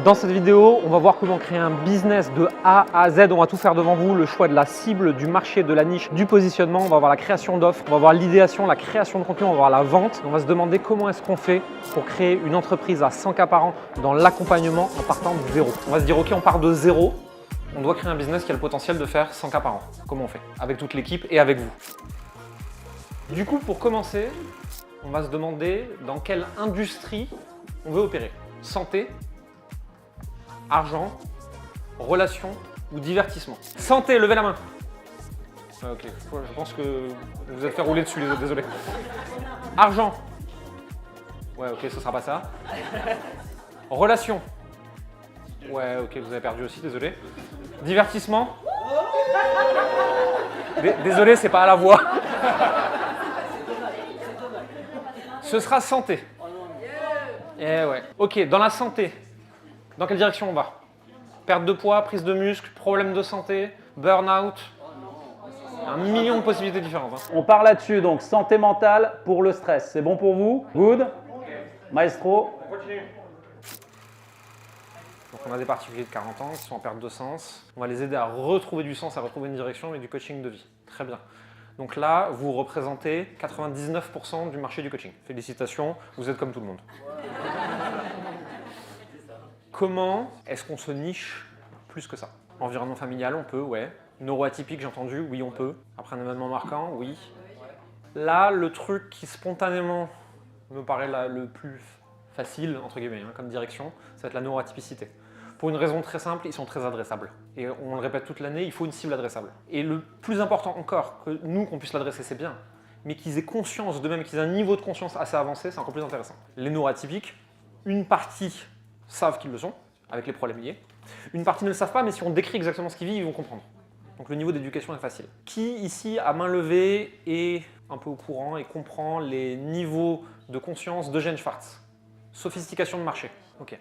Dans cette vidéo, on va voir comment créer un business de A à Z. On va tout faire devant vous, le choix de la cible, du marché, de la niche, du positionnement. On va voir la création d'offres, on va voir l'idéation, la création de contenu, on va voir la vente. On va se demander comment est-ce qu'on fait pour créer une entreprise à 100K par an dans l'accompagnement en partant de zéro. On va se dire, ok, on part de zéro. On doit créer un business qui a le potentiel de faire 100K par an. Comment on fait? Avec toute l'équipe et avec vous. Du coup, pour commencer, on va se demander dans quelle industrie on veut opérer. Santé, argent, relations ou divertissement. Santé, levez la main. Ok, je pense que vous êtes fait rouler dessus les autres, désolé. Argent. Ouais, ok, ce sera pas ça. Relations. Ouais, ok, vous avez perdu aussi, désolé. Divertissement. Désolé, c'est pas à la voix. Ce sera santé. Eh ouais. Ok, dans la santé, dans quelle direction on va? Perte de poids, prise de muscle, problème de santé, burn-out. Un million de possibilités différentes. Hein. On part là-dessus, donc santé mentale pour le stress. C'est bon pour vous? Good. Maestro. On continue. Donc on a des particuliers de 40 ans qui sont en perte de sens. On va les aider à retrouver du sens, à retrouver une direction et du coaching de vie. Très bien. Donc là, vous représentez 99% du marché du coaching. Félicitations, vous êtes comme tout le monde. Comment est-ce qu'on se niche plus que ça? Environnement familial, on peut, ouais. Neuroatypique, j'ai entendu, oui, on peut. Après un événement marquant, oui. Là, le truc qui spontanément me paraît le plus facile, entre guillemets, hein, comme direction, ça va être la neuroatypicité. Pour une raison très simple, ils sont très adressables. Et on le répète toute l'année, il faut une cible adressable. Et le plus important encore, que nous, qu'on puisse l'adresser, c'est bien, mais qu'ils aient conscience d'eux-mêmes, qu'ils aient un niveau de conscience assez avancé, c'est encore plus intéressant. Les neuroatypiques, une partie savent qu'ils le sont, avec les problèmes liés. Une partie ne le savent pas, mais si on décrit exactement ce qu'ils vivent, ils vont comprendre. Donc le niveau d'éducation est facile. Qui ici, à main levée, est un peu au courant et comprend les niveaux de conscience d'Eugène Schwartz? Sophistication de marché. Ok.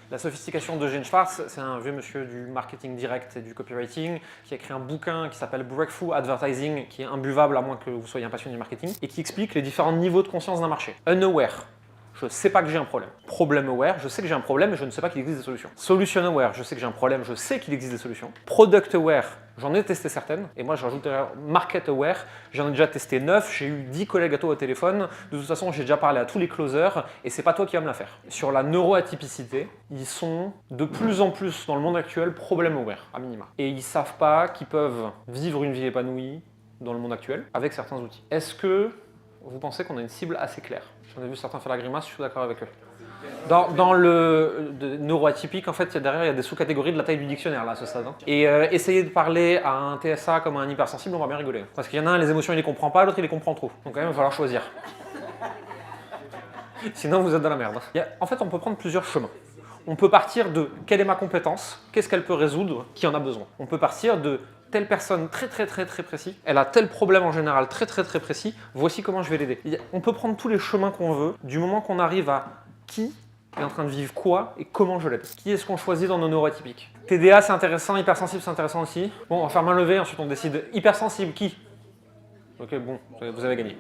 La sophistication d'Eugène Schwartz, c'est un vieux monsieur du marketing direct et du copywriting qui a écrit un bouquin qui s'appelle Breakthrough Advertising, qui est imbuvable à moins que vous soyez un passionné du marketing, et qui explique les différents niveaux de conscience d'un marché. Unaware. Je ne sais pas que j'ai un problème. Problem aware, je sais que j'ai un problème et je ne sais pas qu'il existe des solutions. Solution aware, je sais que j'ai un problème, je sais qu'il existe des solutions. Product aware, j'en ai testé certaines. Et moi, je rajoute market aware, j'en ai déjà testé 9, j'ai eu 10 collègues à toi au téléphone. De toute façon, j'ai déjà parlé à tous les closers et c'est pas toi qui vas me la faire. Sur la neuroatypicité, ils sont de plus en plus dans le monde actuel problem aware, à minima. Et ils savent pas qu'ils peuvent vivre une vie épanouie dans le monde actuel avec certains outils. Est-ce que vous pensez qu'on a une cible assez claire? J'en ai vu certains faire la grimace, je suis d'accord avec eux. Dans le neuroatypique, en fait, derrière, il y a des sous-catégories de la taille du dictionnaire, là, à ce stade. Hein. Et essayer de parler à un TSA comme à un hypersensible, on va bien rigoler. Parce qu'il y en a un, les émotions, il les comprend pas, l'autre, il les comprend trop. Donc quand même, il va falloir choisir. Sinon, vous êtes dans la merde. En fait, on peut prendre plusieurs chemins. On peut partir de quelle est ma compétence, qu'est-ce qu'elle peut résoudre, qui en a besoin. On peut partir de telle personne très précis, elle a tel problème en général très précis, voici comment je vais l'aider. On peut prendre tous les chemins qu'on veut, du moment qu'on arrive à qui est en train de vivre quoi et comment je l'aide. Qui est-ce qu'on choisit dans nos neuroatypiques? TDA c'est intéressant, hypersensible c'est intéressant aussi. Bon, on va faire main levée, ensuite on décide. Hypersensible, qui? Ok, bon, vous avez gagné.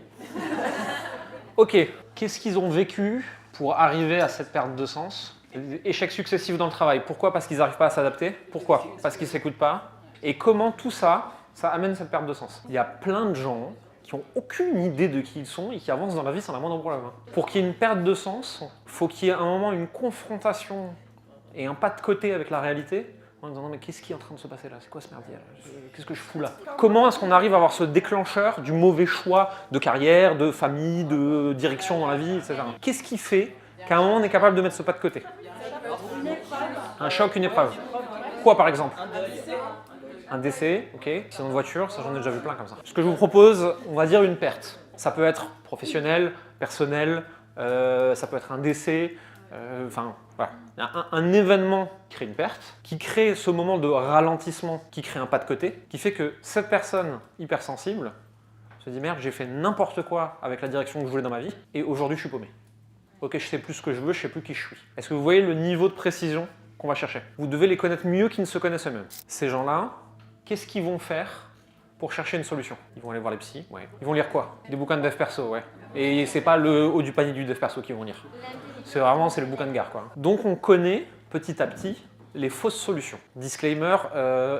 Ok, qu'est-ce qu'ils ont vécu pour arriver à cette perte de sens? Échecs successifs dans le travail. Pourquoi? Parce qu'ils n'arrivent pas à s'adapter. Pourquoi? Parce qu'ils ne s'écoutent pas. Et comment tout ça, ça amène cette perte de sens? Il y a plein de gens qui n'ont aucune idée de qui ils sont et qui avancent dans la vie sans la moindre problème. Pour qu'il y ait une perte de sens, il faut qu'il y ait un moment une confrontation et un pas de côté avec la réalité en disant non mais qu'est-ce qui est en train de se passer là? C'est quoi ce merdier là? Qu'est-ce que je fous là? Comment est-ce qu'on arrive à avoir ce déclencheur du mauvais choix de carrière, de famille, de direction dans la vie, etc. Qu'est-ce qui fait qu'à un moment on est capable de mettre ce pas de côté? Un choc, une épreuve. Quoi par exemple? Un décès, ok. Accident de voiture, ça j'en ai déjà vu plein comme ça. Ce que je vous propose, on va dire une perte. Ça peut être professionnel, personnel, ça peut être un décès, enfin voilà. Il y a un événement qui crée une perte, qui crée ce moment de ralentissement, qui crée un pas de côté, qui fait que cette personne hypersensible se dit merde, j'ai fait n'importe quoi avec la direction que je voulais dans ma vie et aujourd'hui je suis paumé. Ok, je sais plus ce que je veux, je sais plus qui je suis. Est-ce que vous voyez le niveau de précision qu'on va chercher? Vous devez les connaître mieux qu'ils ne se connaissent eux-mêmes. Ces gens-là, qu'est-ce qu'ils vont faire pour chercher une solution? Ils vont aller voir les psys, ouais. Ils vont lire quoi? Des bouquins de dev perso, ouais. Et c'est pas le haut du panier du dev perso qu'ils vont lire. C'est le bouquin de gare, quoi. Donc on connaît petit à petit les fausses solutions. Disclaimer,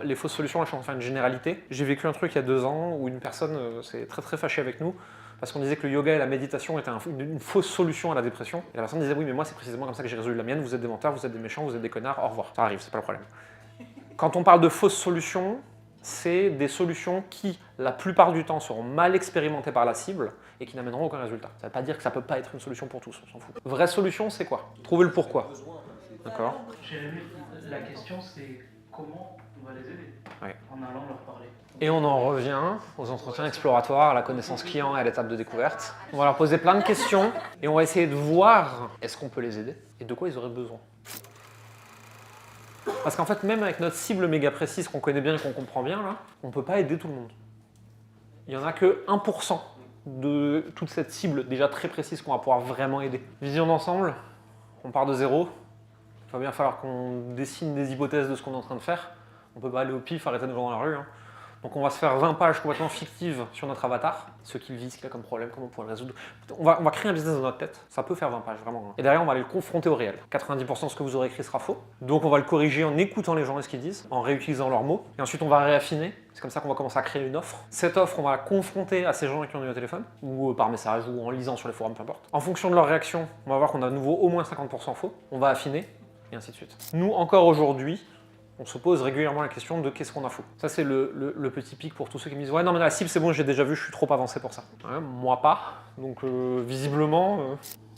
les fausses solutions, là je suis en train de faire une généralité. J'ai vécu un truc il y a 2 ans où une personne s'est très fâchée avec nous parce qu'on disait que le yoga et la méditation étaient une fausse solution à la dépression. Et la personne disait oui mais moi c'est précisément comme ça que j'ai résolu la mienne, vous êtes des menteurs, vous êtes des méchants, vous êtes des connards, au revoir. Ça arrive, c'est pas le problème. Quand on parle de fausses solutions, c'est des solutions qui, la plupart du temps, seront mal expérimentées par la cible et qui n'amèneront aucun résultat. Ça ne veut pas dire que ça ne peut pas être une solution pour tous, on s'en fout. Vraie solution, c'est quoi? Trouver le pourquoi. D'accord. Jérémy, la question c'est comment on va les aider en allant leur parler. Et on en revient aux entretiens exploratoires, à la connaissance client et à l'étape de découverte. On va leur poser plein de questions et on va essayer de voir est-ce qu'on peut les aider et de quoi ils auraient besoin. Parce qu'en fait, même avec notre cible méga précise qu'on connaît bien et qu'on comprend bien, là, on ne peut pas aider tout le monde. Il n'y en a que 1% de toute cette cible déjà très précise qu'on va pouvoir vraiment aider. Vision d'ensemble, on part de zéro. Il va bien falloir qu'on dessine des hypothèses de ce qu'on est en train de faire. On ne peut pas aller au pif, arrêter de gens dans la rue. Hein. Donc on va se faire 20 pages complètement fictives sur notre avatar, ce qu'il vit, ce qu'il a comme problème, comment on pourrait le résoudre. On va créer un business dans notre tête, ça peut faire 20 pages vraiment. Hein. Et derrière on va aller le confronter au réel. 90% de ce que vous aurez écrit sera faux, donc on va le corriger en écoutant les gens et ce qu'ils disent, en réutilisant leurs mots, et ensuite on va réaffiner. C'est comme ça qu'on va commencer à créer une offre. Cette offre, on va la confronter à ces gens qui ont eu au téléphone, ou par message, ou en lisant sur les forums, peu importe. En fonction de leur réaction, on va voir qu'on a à nouveau au moins 50% faux, on va affiner, et ainsi de suite. Nous, encore aujourd'hui, on se pose régulièrement la question de qu'est-ce qu'on a faux. Ça, c'est le petit pic pour tous ceux qui me disent « Ouais, non, mais la cible, c'est bon, j'ai déjà vu, je suis trop avancé pour ça. Ouais, » Moi, pas. Donc, visiblement...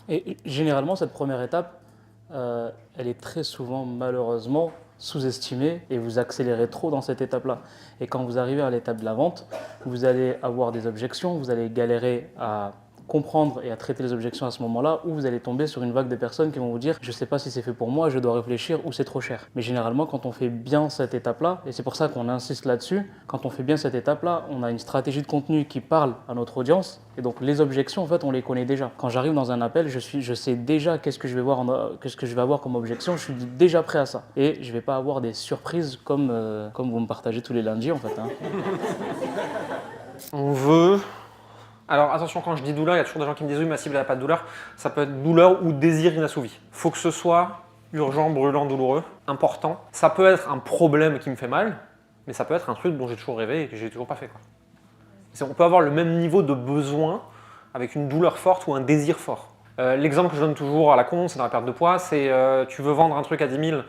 Et généralement, cette première étape, elle est très souvent, malheureusement, sous-estimée et vous accélérez trop dans cette étape-là. Et quand vous arrivez à l'étape de la vente, vous allez avoir des objections, vous allez galérer à comprendre et à traiter les objections à ce moment-là, ou vous allez tomber sur une vague de personnes qui vont vous dire « je ne sais pas si c'est fait pour moi, je dois réfléchir ou c'est trop cher ». Mais généralement, quand on fait bien cette étape-là, et c'est pour ça qu'on insiste là-dessus, quand on fait bien cette étape-là, on a une stratégie de contenu qui parle à notre audience, et donc les objections, en fait, on les connaît déjà. Quand j'arrive dans un appel, je sais déjà qu'est-ce que je vais avoir comme objection, je suis déjà prêt à ça. Et je ne vais pas avoir des surprises comme vous me partagez tous les lundis, en fait. Hein. On veut... Alors attention, quand je dis douleur, il y a toujours des gens qui me disent « oui, ma cible n'a pas de douleur ». Ça peut être douleur ou désir inassouvi. Il faut que ce soit urgent, brûlant, douloureux, important. Ça peut être un problème qui me fait mal, mais ça peut être un truc dont j'ai toujours rêvé et que j'ai toujours pas fait. Quoi. On peut avoir le même niveau de besoin avec une douleur forte ou un désir fort. L'exemple que je donne toujours à la con, c'est dans la perte de poids, c'est tu veux vendre un truc à 10 000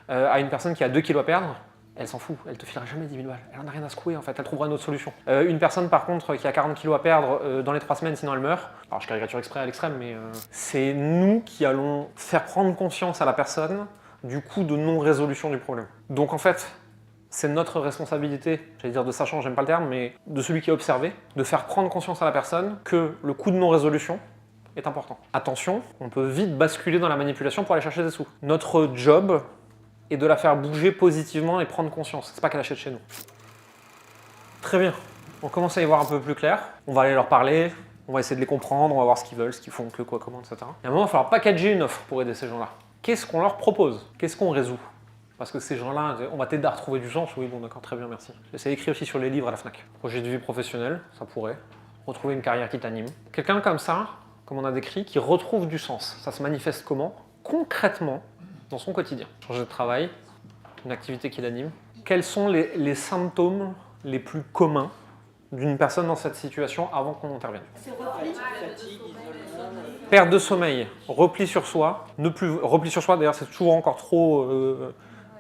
à une personne qui a 2 kilos à perdre. Elle s'en fout, elle te filera jamais 10 000 balles. Elle en a rien à secouer en fait, elle trouvera une autre solution. Une personne par contre qui a 40 kilos à perdre dans les 3 semaines, sinon elle meurt. Alors je caricature exprès à l'extrême, mais c'est nous qui allons faire prendre conscience à la personne du coût de non-résolution du problème. Donc en fait, c'est notre responsabilité, j'allais dire de sachant, j'aime pas le terme, mais de celui qui est observé, de faire prendre conscience à la personne que le coût de non-résolution est important. Attention, on peut vite basculer dans la manipulation pour aller chercher des sous. Notre job, et de la faire bouger positivement et prendre conscience. C'est pas qu'elle achète chez nous. Très bien. On commence à y voir un peu plus clair. On va aller leur parler, on va essayer de les comprendre, on va voir ce qu'ils veulent, ce qu'ils font, que, quoi, comment, etc. Et à un moment, il va falloir packager une offre pour aider ces gens-là. Qu'est-ce qu'on leur propose? Qu'est-ce qu'on résout? Parce que ces gens-là, on va t'aider à retrouver du sens. Oui, bon, d'accord, très bien, merci. C'est écrit aussi sur les livres à la Fnac. Projet de vie professionnel, ça pourrait. Retrouver une carrière qui t'anime. Quelqu'un comme ça, comme on a décrit, qui retrouve du sens. Ça se manifeste comment? Concrètement, dans son quotidien. Changer de travail, une activité qui l'anime. Quels sont les symptômes les plus communs d'une personne dans cette situation avant qu'on intervienne? Perte de sommeil, repli sur soi, repli sur soi, d'ailleurs c'est toujours encore trop,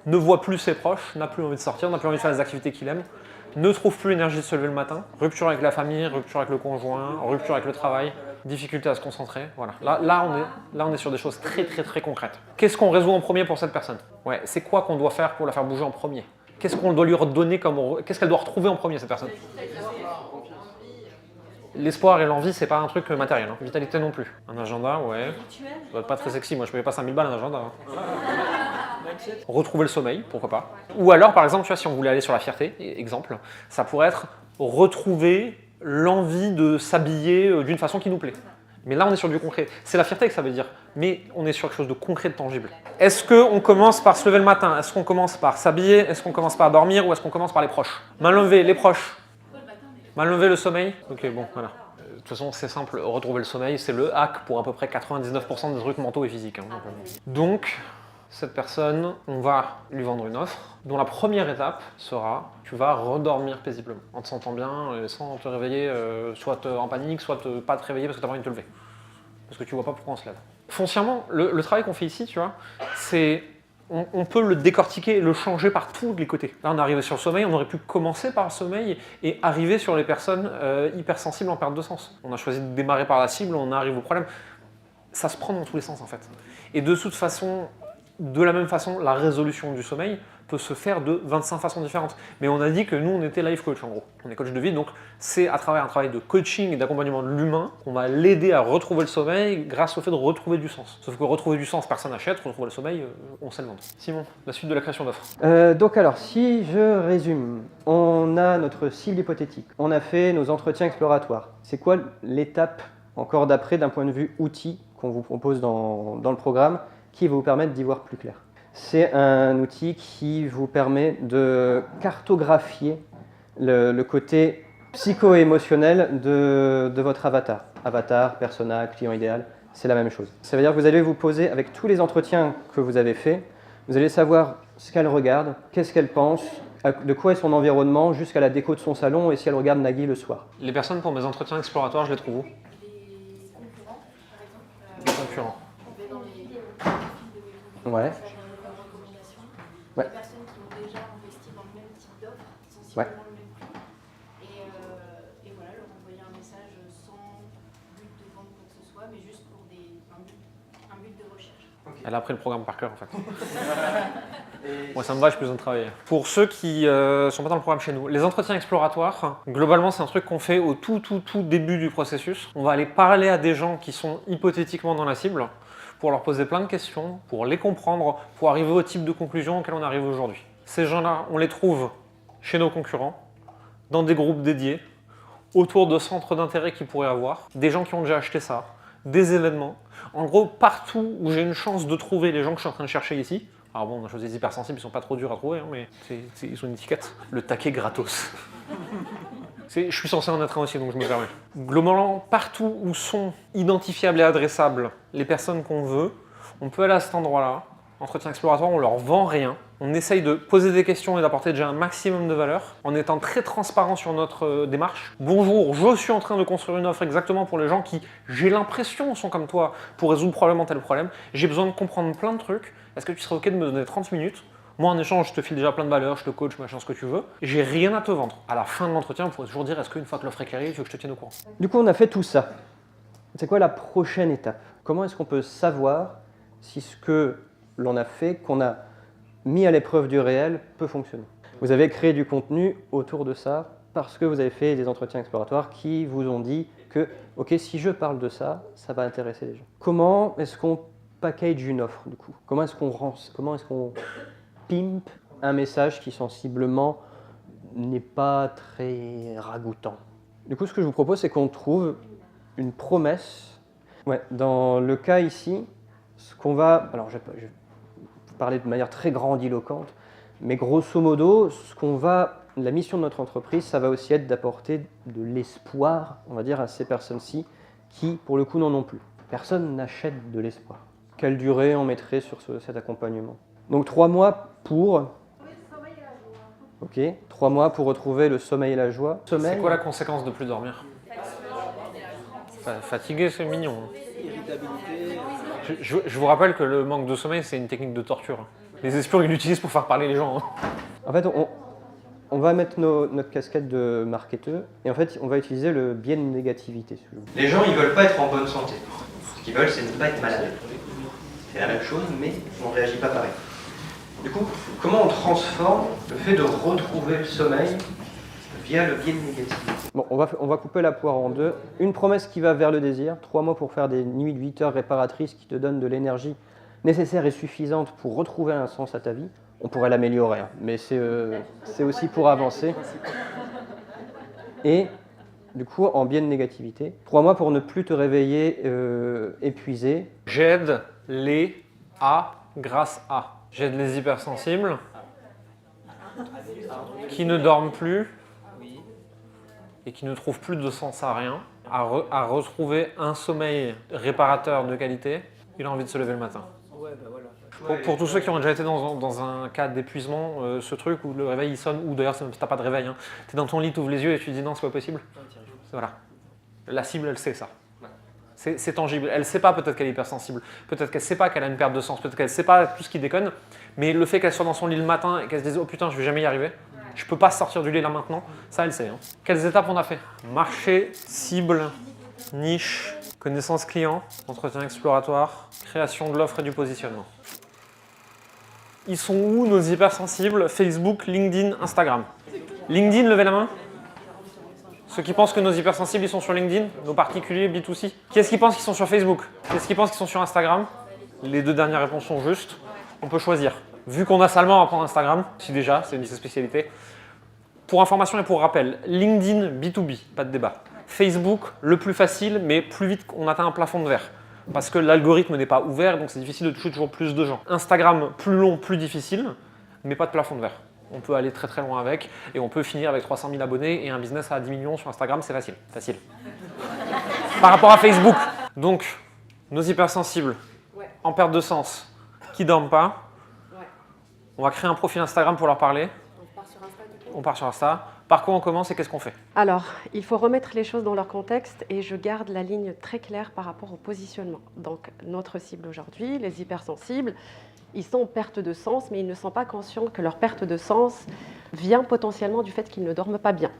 ne voit plus ses proches, n'a plus envie de sortir, n'a plus envie de faire les activités qu'il aime, ne trouve plus l'énergie de se lever le matin, rupture avec la famille, rupture avec le conjoint, rupture avec le travail, difficulté à se concentrer, voilà. Là, on est sur des choses très concrètes. Qu'est-ce qu'on résout en premier pour cette personne? Ouais, c'est quoi qu'on doit faire pour la faire bouger en premier? Qu'est-ce qu'on doit lui redonner comme... Qu'est-ce qu'elle doit retrouver en premier, cette personne? L'espoir et l'envie, c'est pas un truc matériel, hein. Vitalité non plus. Un agenda, ouais. Ça doit être pas très sexy, moi je payais pas 5000 balles un agenda. Hein. Retrouver le sommeil, pourquoi pas. Ou alors, par exemple, tu vois, si on voulait aller sur la fierté, exemple, ça pourrait être retrouver l'envie de s'habiller d'une façon qui nous plaît. Mais là, on est sur du concret. C'est la fierté que ça veut dire, mais on est sur quelque chose de concret, de tangible. Est-ce qu'on commence par se lever le matin? Est-ce qu'on commence par s'habiller? Est-ce qu'on commence par dormir? Ou est-ce qu'on commence par les proches? Main levée, les proches. Main levée, le sommeil. Ok, bon, voilà. De toute façon, c'est simple, retrouver le sommeil, c'est le hack pour à peu près 99% des trucs mentaux et physiques. Hein. Donc, cette personne, on va lui vendre une offre dont la première étape sera tu vas redormir paisiblement, en te sentant bien, sans te réveiller, soit en panique, soit pas te réveiller parce que tu n'as pas envie de te lever. Parce que tu vois pas pourquoi on se lève. Foncièrement, le travail qu'on fait ici, tu vois, c'est... On peut le décortiquer et le changer par tous les côtés. Là, on est arrivé sur le sommeil, on aurait pu commencer par le sommeil et arriver sur les personnes hypersensibles en perte de sens. On a choisi de démarrer par la cible, on arrive au problème. Ça se prend dans tous les sens, en fait. Et de toute façon, de la même façon, la résolution du sommeil peut se faire de 25 façons différentes. Mais on a dit que nous, on était life coach, en gros. On est coach de vie, donc c'est à travers un travail de coaching et d'accompagnement de l'humain qu'on va l'aider à retrouver le sommeil grâce au fait de retrouver du sens. Sauf que retrouver du sens, personne n'achète, retrouver le sommeil, on sait le vendre. Simon, la suite de la création d'offres. Donc alors, si je résume, on a notre cible hypothétique, on a fait nos entretiens exploratoires. C'est quoi l'étape encore d'après d'un point de vue outil qu'on vous propose dans le programme qui va vous permettre d'y voir plus clair? C'est un outil qui vous permet de cartographier le côté psycho-émotionnel de votre avatar. Avatar, persona, client idéal, c'est la même chose. Ça veut dire que vous allez vous poser, avec tous les entretiens que vous avez faits, vous allez savoir ce qu'elle regarde, qu'est-ce qu'elle pense, de quoi est son environnement, jusqu'à la déco de son salon et si elle regarde Nagui le soir. Les personnes pour mes entretiens exploratoires, je les trouve où? Les concurrents. Ouais. Ouais. Les personnes qui ont déjà investi dans le même type d'offre, sensiblement Ouais. le même prix. Et voilà, leur envoyer un message sans but de vendre quoi que ce soit, mais juste pour un but de recherche. Elle a appris le programme par cœur, en fait. Moi, ça me va, j'ai plus besoin de travailler. Pour ceux qui sont pas dans le programme chez nous, les entretiens exploratoires, globalement, c'est un truc qu'on fait au tout début du processus. On va aller parler à des gens qui sont hypothétiquement dans la cible pour leur poser plein de questions, pour les comprendre, pour arriver au type de conclusion auquel on arrive aujourd'hui. Ces gens-là, on les trouve chez nos concurrents, dans des groupes dédiés, autour de centres d'intérêt qu'ils pourraient avoir, des gens qui ont déjà acheté ça, des événements. En gros, partout où j'ai une chance de trouver les gens que je suis en train de chercher ici. Alors bon, on a choisi des hypersensibles, ils sont pas trop durs à trouver, hein, mais ils ont une étiquette. Le taquet gratos. Je suis censé en être un aussi, donc je me permets. Globalement, partout où sont identifiables et adressables les personnes qu'on veut, on peut aller à cet endroit-là. Entretien exploratoire, on leur vend rien. On essaye de poser des questions et d'apporter déjà un maximum de valeur en étant très transparent sur notre démarche. Bonjour, je suis en train de construire une offre exactement pour les gens qui, j'ai l'impression, sont comme toi pour résoudre probablement tel problème. J'ai besoin de comprendre plein de trucs. Est-ce que tu serais OK de me donner 30 minutes? Moi, en échange, je te file déjà plein de valeurs, je te coach, machin, ce que tu veux. J'ai rien à te vendre. À la fin de l'entretien, on pourrait toujours dire, est-ce qu'une fois que l'offre est clarifiée, tu veux que je te tienne au courant? Du coup, on a fait tout ça. C'est quoi la prochaine étape? Comment est-ce qu'on peut savoir si ce que l'on a fait, qu'on a mis à l'épreuve du réel, peut fonctionner? Vous avez créé du contenu autour de ça parce que vous avez fait des entretiens exploratoires qui vous ont dit que, ok, si je parle de ça, ça va intéresser les gens. Comment est-ce qu'on package une offre, du coup? Comment est-ce qu'on pimp un message qui sensiblement n'est pas très ragoûtant? Du coup, ce que je vous propose, c'est qu'on trouve une promesse. Ouais, dans le cas ici, ce qu'on va... Alors, je vais parler de manière très grandiloquente, mais grosso modo, la mission de notre entreprise, ça va aussi être d'apporter de l'espoir, on va dire, à ces personnes-ci qui, pour le coup, n'en ont plus. Personne n'achète de l'espoir. Quelle durée on mettrait sur cet accompagnement? Donc 3 mois pour... Ok, 3 mois pour retrouver le sommeil et la joie. C'est quoi la conséquence de plus dormir? Fatigué, c'est mignon. Je vous rappelle que le manque de sommeil, c'est une technique de torture. Les espions, ils l'utilisent pour faire parler les gens. En fait, on va mettre notre casquette de marketeur et en fait, on va utiliser le biais de négativité. Les gens, ils veulent pas être en bonne santé. Ce qu'ils veulent, c'est ne pas être malade. C'est la même chose, mais on ne réagit pas pareil. Du coup, comment on transforme le fait de retrouver le sommeil via le biais de négativité? Bon, on va couper la poire en deux. Une promesse qui va vers le désir, 3 mois pour faire des nuits de 8 heures réparatrices qui te donnent de l'énergie nécessaire et suffisante pour retrouver un sens à ta vie. On pourrait l'améliorer, hein, mais c'est aussi pour avancer. Et du coup, en biais de négativité, 3 mois pour ne plus te réveiller épuisé. J'aide les A grâce à. J'aide les hypersensibles qui ne dorment plus et qui ne trouvent plus de sens à rien, à retrouver un sommeil réparateur de qualité. Il a envie de se lever le matin. Pour tous ceux qui ont déjà été dans un cas d'épuisement, ce truc où le réveil il sonne, ou d'ailleurs t'as pas de réveil, hein, t'es dans ton lit, t'ouvres les yeux et tu te dis non, c'est pas possible. Voilà. La cible, elle sait ça. C'est tangible. Elle sait pas peut-être qu'elle est hypersensible, peut-être qu'elle sait pas qu'elle a une perte de sens, peut-être qu'elle sait pas tout ce qui déconne, mais le fait qu'elle soit dans son lit le matin et qu'elle se dise oh putain, je vais jamais y arriver, je peux pas sortir du lit là maintenant, ça elle sait. Hein. Quelles étapes on a fait? Marché, cible, niche, connaissance client, entretien exploratoire, création de l'offre et du positionnement. Ils sont où nos hypersensibles? Facebook, LinkedIn, Instagram. LinkedIn, levez la main. Ceux qui pensent que nos hypersensibles ils sont sur LinkedIn, nos particuliers B2C. Qui est-ce qui pense qu'ils sont sur Facebook? Qui est-ce qui pense qu'ils sont sur Instagram? Les deux dernières réponses sont justes. On peut choisir. Vu qu'on a seulement à prendre Instagram, si déjà, c'est une de ses spécialités. Pour information et pour rappel, LinkedIn B2B, pas de débat. Facebook, le plus facile, mais plus vite on atteint un plafond de verre. Parce que l'algorithme n'est pas ouvert, donc c'est difficile de toucher toujours plus de gens. Instagram, plus long, plus difficile, mais pas de plafond de verre. On peut aller très très loin avec et on peut finir avec 300 000 abonnés et un business à 10 millions sur Instagram, c'est facile. Facile. Par rapport à Facebook. Donc, nos hypersensibles, en perte de sens, qui dorment pas. On va créer un profil Instagram pour leur parler. On part sur Insta. Par quoi on commence et qu'est-ce qu'on fait? Alors, il faut remettre les choses dans leur contexte et je garde la ligne très claire par rapport au positionnement. Donc, notre cible aujourd'hui, les hypersensibles, ils sont en perte de sens, mais ils ne sont pas conscients que leur perte de sens vient potentiellement du fait qu'ils ne dorment pas bien.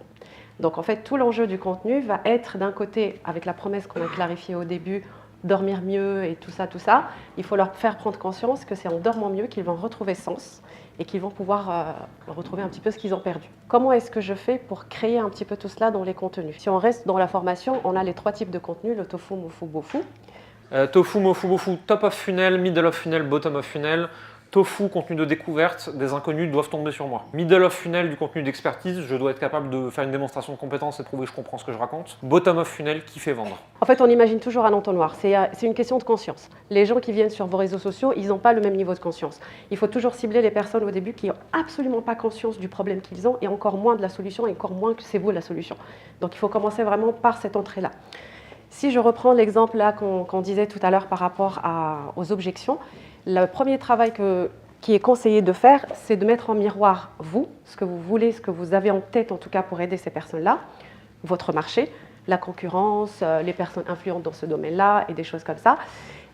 Donc, en fait, tout l'enjeu du contenu va être d'un côté, avec la promesse qu'on a clarifiée au début, dormir mieux et tout ça, il faut leur faire prendre conscience que c'est en dormant mieux qu'ils vont retrouver sens et qu'ils vont pouvoir retrouver un petit peu ce qu'ils ont perdu. Comment est-ce que je fais pour créer un petit peu tout cela dans les contenus? Si on reste dans la formation, on a les 3 types de contenus, le tofu, mofu, bofu. Tofu, mofu, bofu, top of funnel, middle of funnel, bottom of funnel. Tofu, contenu de découverte, des inconnus doivent tomber sur moi. Middle of funnel, du contenu d'expertise, je dois être capable de faire une démonstration de compétences et prouver que je comprends ce que je raconte. Bottom of funnel, qui fait vendre. En fait, on imagine toujours un entonnoir. C'est une question de conscience. Les gens qui viennent sur vos réseaux sociaux, ils n'ont pas le même niveau de conscience. Il faut toujours cibler les personnes au début qui n'ont absolument pas conscience du problème qu'ils ont et encore moins de la solution et encore moins que c'est vous la solution. Donc, il faut commencer vraiment par cette entrée-là. Si je reprends l'exemple là qu'on disait tout à l'heure par rapport aux objections, le premier travail qui est conseillé de faire, c'est de mettre en miroir vous, ce que vous voulez, ce que vous avez en tête en tout cas pour aider ces personnes-là, votre marché, la concurrence, les personnes influentes dans ce domaine-là et des choses comme ça.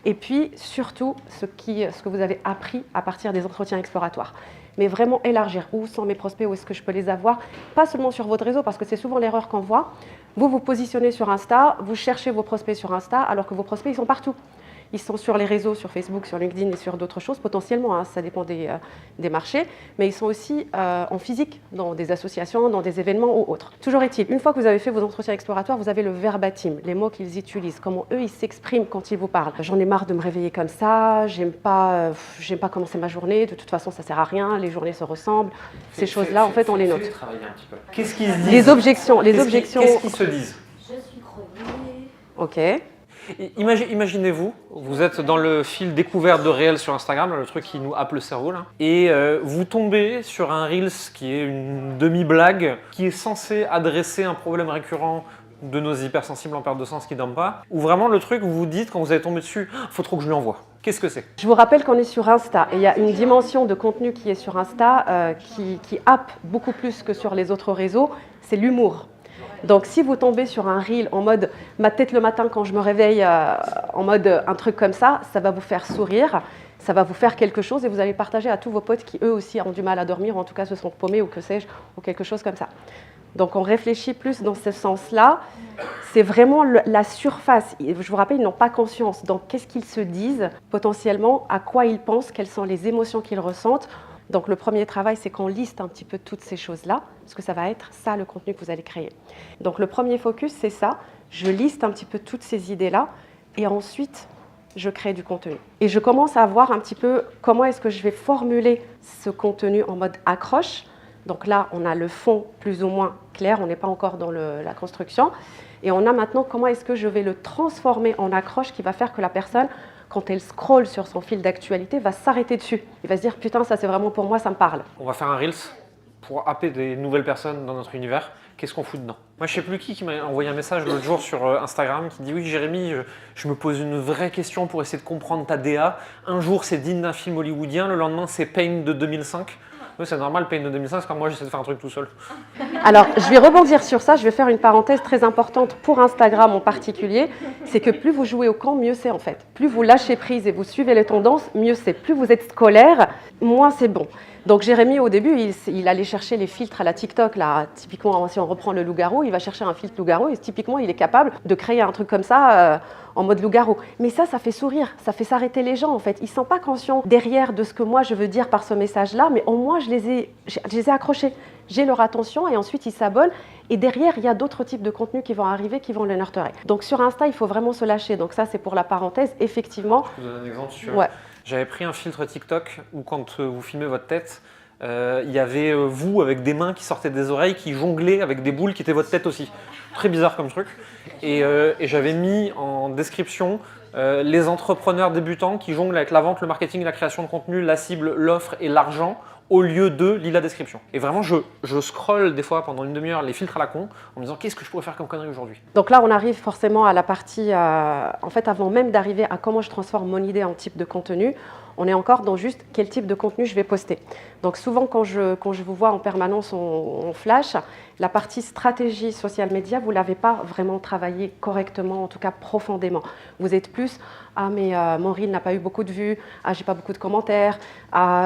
Et puis surtout ce que vous avez appris à partir des entretiens exploratoires. Mais vraiment élargir. Où sont mes prospects? Où est-ce que je peux les avoir? Pas seulement sur votre réseau, parce que c'est souvent l'erreur qu'on voit. Vous vous positionnez sur Insta, vous cherchez vos prospects sur Insta, alors que vos prospects, ils sont partout. Ils sont sur les réseaux, sur Facebook, sur LinkedIn et sur d'autres choses, potentiellement, hein, ça dépend des marchés, mais ils sont aussi en physique, dans des associations, dans des événements ou autres. Toujours est-il, une fois que vous avez fait vos entretiens exploratoires, vous avez le verbatim, les mots qu'ils utilisent, comment eux, ils s'expriment quand ils vous parlent. J'en ai marre de me réveiller comme ça, j'aime pas commencer ma journée, de toute façon, ça sert à rien, les journées se ressemblent. Ces choses-là, en fait, on les note. Qu'est-ce qu'ils se disent? Les objections. Qu'est-ce qu'ils se disent? Je suis crevée. Ok. Imaginez-vous, vous êtes dans le fil découverte de réel sur Instagram, le truc qui nous happe le cerveau, là, et vous tombez sur un Reels qui est une demi-blague, qui est censé adresser un problème récurrent de nos hypersensibles en perte de sens qui ne dorment pas, ou vraiment le truc où vous dites, quand vous allez tomber dessus, faut trop que je lui envoie. Qu'est-ce que c'est? Je vous rappelle qu'on est sur Insta et il y a une dimension de contenu qui est sur Insta qui happe beaucoup plus que sur les autres réseaux, c'est l'humour. Donc si vous tombez sur un reel en mode ma tête le matin quand je me réveille, en mode un truc comme ça va vous faire sourire, ça va vous faire quelque chose et vous allez partager à tous vos potes qui eux aussi ont du mal à dormir, ou en tout cas se sont paumés ou que sais-je, ou quelque chose comme ça. Donc on réfléchit plus dans ce sens-là, c'est vraiment la surface. Je vous rappelle, ils n'ont pas conscience, donc qu'est-ce qu'ils se disent potentiellement, à quoi ils pensent, quelles sont les émotions qu'ils ressentent. Donc le premier travail, c'est qu'on liste un petit peu toutes ces choses-là, parce que ça va être ça le contenu que vous allez créer. Donc le premier focus, c'est ça. Je liste un petit peu toutes ces idées-là, et ensuite, je crée du contenu. Et je commence à voir un petit peu comment est-ce que je vais formuler ce contenu en mode accroche. Donc là, on a le fond plus ou moins clair, on n'est pas encore dans la construction. Et on a maintenant comment est-ce que je vais le transformer en accroche qui va faire que la personne, quand elle scrolle sur son fil d'actualité, va s'arrêter dessus. Il va se dire, putain, ça c'est vraiment pour moi, ça me parle. On va faire un Reels. pour happer des nouvelles personnes dans notre univers, qu'est-ce qu'on fout dedans? Moi, je sais plus qui m'a envoyé un message l'autre jour sur Instagram qui dit « Oui, Jérémy, je me pose une vraie question pour essayer de comprendre ta DA. Un jour, c'est digne d'un film hollywoodien, le lendemain, c'est Paint de 2005. » Oui, c'est normal, Paint de 2005, c'est quand moi, j'essaie de faire un truc tout seul. Alors, je vais rebondir sur ça, je vais faire une parenthèse très importante pour Instagram en particulier, c'est que plus vous jouez au camp, mieux c'est en fait. Plus vous lâchez prise et vous suivez les tendances, mieux c'est. Plus vous êtes scolaire, moins c'est bon. Donc Jérémy, au début, il allait chercher les filtres à la TikTok. Là, typiquement, si on reprend le loup-garou, il va chercher un filtre loup-garou et typiquement, il est capable de créer un truc comme ça en mode loup-garou. Mais ça fait sourire, ça fait s'arrêter les gens en fait. Ils ne sont pas conscients derrière de ce que moi je veux dire par ce message-là, mais au moins je les ai accrochés. J'ai leur attention et ensuite ils s'abonnent. Et derrière, il y a d'autres types de contenus qui vont arriver, qui vont les nurturer. Donc sur Insta, il faut vraiment se lâcher. Donc ça, c'est pour la parenthèse. Effectivement. Je vous donne un exemple sur... Ouais. J'avais pris un filtre TikTok où quand vous filmez votre tête, il y avait vous avec des mains qui sortaient des oreilles, qui jonglaient avec des boules qui étaient votre tête aussi. Très bizarre comme truc. Et j'avais mis en description les entrepreneurs débutants qui jonglent avec la vente, le marketing, la création de contenu, la cible, l'offre et l'argent au lieu de lis la description. Et vraiment, je scrolle des fois pendant une demi-heure les filtres à la con en me disant qu'est-ce que je pourrais faire comme connerie aujourd'hui. Donc là, on arrive forcément à la partie, en fait, avant même d'arriver à comment je transforme mon idée en type de contenu, on est encore dans juste quel type de contenu je vais poster. Donc souvent, quand je vous vois en permanence en flash, la partie stratégie social media, vous ne l'avez pas vraiment travaillé correctement, en tout cas profondément. Vous êtes plus « Ah, mais mon reel n'a pas eu beaucoup de vues. Ah, j'ai pas beaucoup de commentaires. Ah,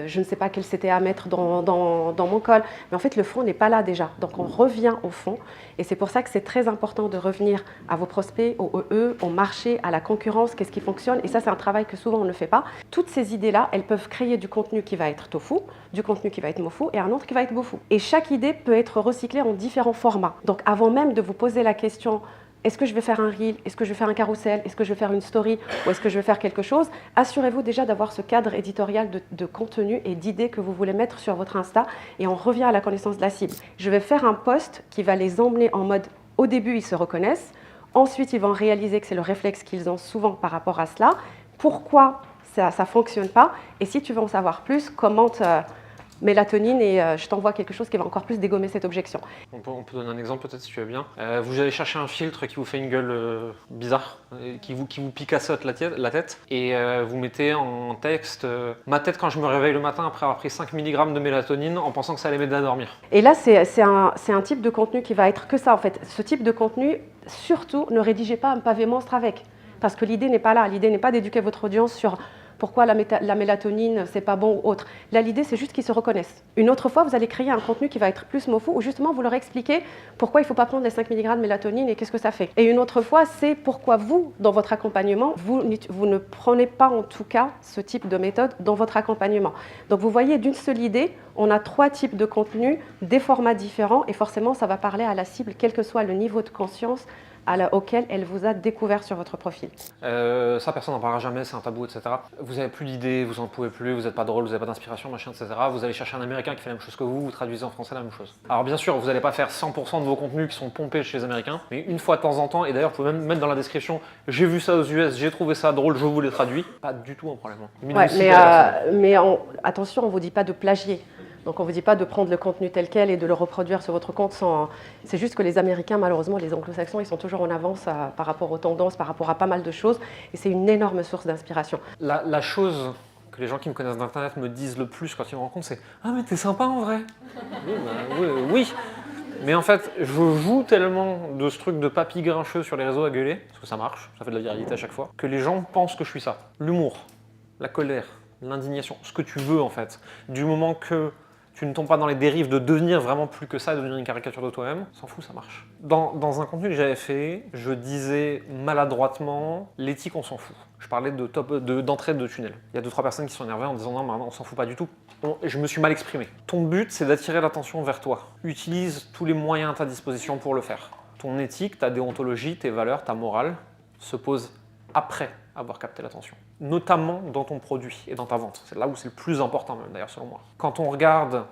je ne sais pas quel c'était à mettre dans mon call. » Mais en fait, le fond n'est pas là déjà. Donc, on revient au fond. Et c'est pour ça que c'est très important de revenir à vos prospects, au EE, au marché, à la concurrence, qu'est-ce qui fonctionne. Et ça, c'est un travail que souvent on ne fait pas. Toutes ces idées-là, elles peuvent créer du contenu qui va être tofu, du contenu qui va être mofu et un autre qui va être bofu. Et chaque idée peut être recyclée en différents formats. Donc, avant même de vous poser la question est-ce que je vais faire un reel? Est-ce que je vais faire un carrousel? Est-ce que je vais faire une story? Ou est-ce que je vais faire quelque chose? Assurez-vous déjà d'avoir ce cadre éditorial de contenu et d'idées que vous voulez mettre sur votre Insta. Et on revient à la connaissance de la cible. Je vais faire un post qui va les emmener en mode, au début, ils se reconnaissent. Ensuite, ils vont réaliser que c'est le réflexe qu'ils ont souvent par rapport à cela. Pourquoi ça ne fonctionne pas? Et si tu veux en savoir plus, commente mélatonine et je t'envoie quelque chose qui va encore plus dégommer cette objection. On peut donner un exemple peut-être si tu veux bien. Vous allez chercher un filtre qui vous fait une gueule bizarre, qui vous picassote la tête et vous mettez en texte ma tête quand je me réveille le matin après avoir pris 5 mg de mélatonine en pensant que ça allait m'aider à dormir. Et là, c'est un type de contenu qui va être que ça en fait. Ce type de contenu, surtout, ne rédigez pas un pavé monstre avec. Parce que l'idée n'est pas là. L'idée n'est pas d'éduquer votre audience sur pourquoi la mélatonine, c'est pas bon ou autre. Là, l'idée, c'est juste qu'ils se reconnaissent. Une autre fois, vous allez créer un contenu qui va être plus mofu, où justement, vous leur expliquez pourquoi il ne faut pas prendre les 5 mg de mélatonine et qu'est-ce que ça fait. Et une autre fois, c'est pourquoi vous, dans votre accompagnement, vous ne prenez pas en tout cas ce type de méthode dans votre accompagnement. Donc, vous voyez, d'une seule idée, on a 3 types de contenus, des formats différents, et forcément, ça va parler à la cible, quel que soit le niveau de conscience auquel elle vous a découvert sur votre profil. Ça, personne n'en parlera jamais, c'est un tabou, etc. Vous n'avez plus d'idées, vous n'en pouvez plus, vous n'êtes pas drôle, vous n'avez pas d'inspiration, machin, etc. Vous allez chercher un Américain qui fait la même chose que vous traduisez en français la même chose. Alors bien sûr, vous n'allez pas faire 100% de vos contenus qui sont pompés chez les Américains, mais une fois de temps en temps, et d'ailleurs, vous pouvez même mettre dans la description « J'ai vu ça aux US, j'ai trouvé ça drôle, je vous l'ai traduit », pas du tout un problème. Ouais, attention, on ne vous dit pas de plagier. Donc on ne vous dit pas de prendre le contenu tel quel et de le reproduire sur votre compte sans... C'est juste que les Américains, malheureusement, les anglo-saxons, ils sont toujours en avance par rapport aux tendances, par rapport à pas mal de choses. Et c'est une énorme source d'inspiration. La chose que les gens qui me connaissent d'Internet me disent le plus quand ils me rencontrent, c'est « Ah mais t'es sympa en vrai !» Oui. Mais en fait, je joue tellement de ce truc de papy grincheux sur les réseaux à gueuler, parce que ça marche, ça fait de la viralité à chaque fois, que les gens pensent que je suis ça. L'humour, la colère, l'indignation, ce que tu veux en fait. Du moment que tu ne tombes pas dans les dérives de devenir vraiment plus que ça, de devenir une caricature de toi-même, s'en fout, ça marche. Dans un contenu que j'avais fait, je disais maladroitement, l'éthique on s'en fout. Je parlais d'entrée de tunnel. Il y a 2-3 personnes qui sont énervées en disant non, mais on s'en fout pas du tout. Je me suis mal exprimé. Ton but, c'est d'attirer l'attention vers toi. Utilise tous les moyens à ta disposition pour le faire. Ton éthique, ta déontologie, tes valeurs, ta morale se posent après avoir capté l'attention. Notamment dans ton produit et dans ta vente. C'est là où c'est le plus important même d'ailleurs selon moi. Quand on regarde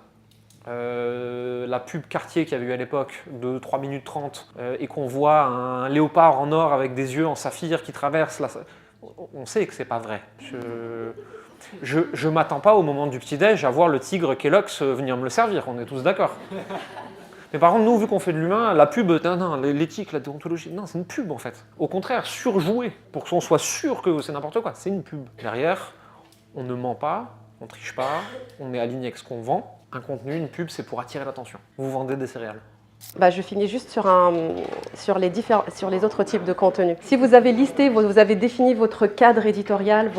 la pub Cartier qu'il y avait eu à l'époque de 3 minutes 30 et qu'on voit un léopard en or avec des yeux en saphir qui traverse, là, on sait que c'est pas vrai. Je m'attends pas au moment du petit-déj à voir le tigre Kellogg's venir me le servir, on est tous d'accord. Mais par contre, nous, vu qu'on fait de l'humain, la pub, non, l'éthique, la déontologie, non, c'est une pub en fait. Au contraire, surjouer pour qu'on soit sûr que c'est n'importe quoi, c'est une pub. Derrière, on ne ment pas, on triche pas, on est aligné avec ce qu'on vend. Un contenu, une pub, c'est pour attirer l'attention. Vous vendez des céréales. Bah, je finis juste sur les autres types de contenus. Si vous avez listé, vous avez défini votre cadre éditorial,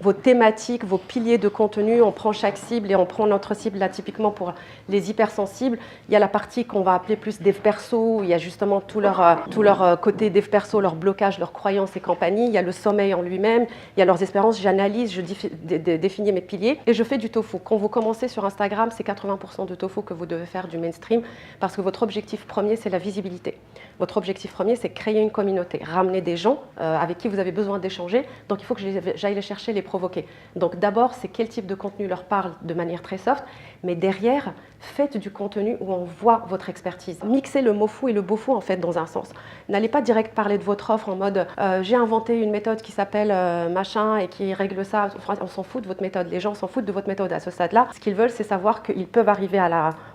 vos thématiques, vos piliers de contenu, on prend chaque cible et on prend notre cible là typiquement pour les hypersensibles. Il y a la partie qu'on va appeler plus dev perso, où il y a justement tout leur côté dev perso, leur blocage, leurs croyances et compagnie. Il y a le sommeil en lui-même, il y a leurs espérances, j'analyse, je définis mes piliers et je fais du tofu. Quand vous commencez sur Instagram, c'est 80% de tofu que vous devez faire du mainstream parce que votre objectif premier, c'est la visibilité. Votre objectif premier, c'est créer une communauté, ramener des gens avec qui vous avez besoin d'échanger. Donc, il faut que j'aille les chercher, les provoquer. Donc, d'abord, c'est quel type de contenu leur parle de manière très soft. Mais derrière, faites du contenu où on voit votre expertise. Mixez le mot fou et le beau fou, en fait, dans un sens. N'allez pas direct parler de votre offre en mode j'ai inventé une méthode qui s'appelle machin et qui règle ça. On s'en fout de votre méthode. Les gens s'en foutent de votre méthode à ce stade-là. Ce qu'ils veulent, c'est savoir qu'ils peuvent arriver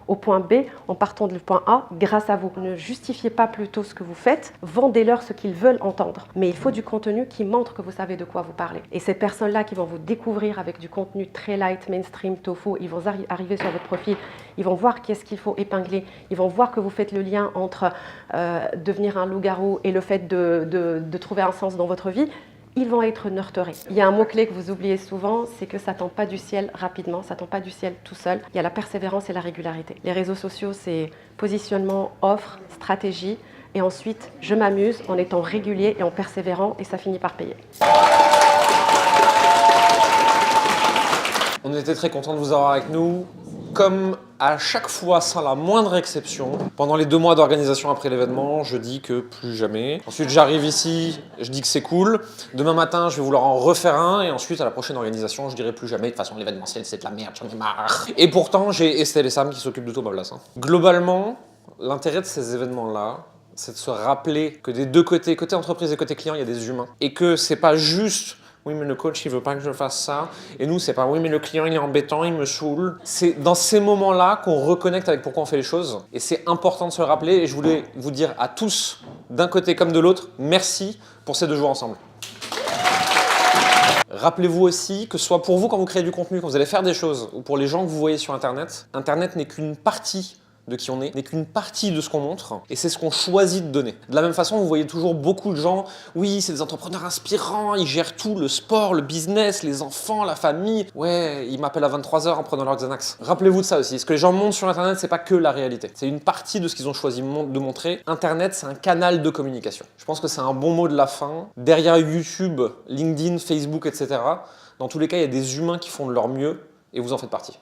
au point B en partant du point A grâce à vous. Ne justifiez pas plutôt ce que vous faites, vendez-leur ce qu'ils veulent entendre. Mais il faut du contenu qui montre que vous savez de quoi vous parlez. Et ces personnes-là qui vont vous découvrir avec du contenu très light, mainstream, tofu, ils vont arriver sur votre profil, ils vont voir qu'est-ce qu'il faut épingler, ils vont voir que vous faites le lien entre devenir un loup-garou et le fait de trouver un sens dans votre vie. Ils vont être nurturés. Il y a un mot-clé que vous oubliez souvent, c'est que ça ne tombe pas du ciel rapidement, ça ne tombe pas du ciel tout seul. Il y a la persévérance et la régularité. Les réseaux sociaux, c'est positionnement, offre, stratégie. Et ensuite, je m'amuse en étant régulier et en persévérant et ça finit par payer. On était très contents de vous avoir avec nous. Comme à chaque fois, sans la moindre exception, pendant les 2 mois d'organisation après l'événement, je dis que plus jamais. Ensuite, j'arrive ici, je dis que c'est cool. Demain matin, je vais vouloir en refaire un. Et ensuite, à la prochaine organisation, je dirai plus jamais. De toute façon, l'événementiel, c'est de la merde, j'en ai marre. Et pourtant, j'ai Estelle et Sam qui s'occupent de tout ma place. Globalement, l'intérêt de ces événements-là, c'est de se rappeler que des deux côtés, côté entreprise et côté client, il y a des humains. Et que c'est pas juste oui mais le coach il veut pas que je fasse ça, et nous c'est pas oui mais le client il est embêtant, il me saoule. C'est dans ces moments-là qu'on reconnecte avec pourquoi on fait les choses, et c'est important de se le rappeler, et je voulais vous dire à tous, d'un côté comme de l'autre, merci pour ces 2 jours ensemble. Rappelez-vous aussi que ce soit pour vous quand vous créez du contenu, quand vous allez faire des choses, ou pour les gens que vous voyez sur Internet, Internet n'est qu'une partie de qui on est, n'est qu'une partie de ce qu'on montre, et c'est ce qu'on choisit de donner. De la même façon, vous voyez toujours beaucoup de gens, oui, c'est des entrepreneurs inspirants, ils gèrent tout, le sport, le business, les enfants, la famille. Ouais, ils m'appellent à 23h en prenant leur Xanax. Rappelez-vous de ça aussi, ce que les gens montrent sur Internet, c'est pas que la réalité. C'est une partie de ce qu'ils ont choisi de montrer. Internet, c'est un canal de communication. Je pense que c'est un bon mot de la fin. Derrière YouTube, LinkedIn, Facebook, etc., dans tous les cas, il y a des humains qui font de leur mieux, et vous en faites partie.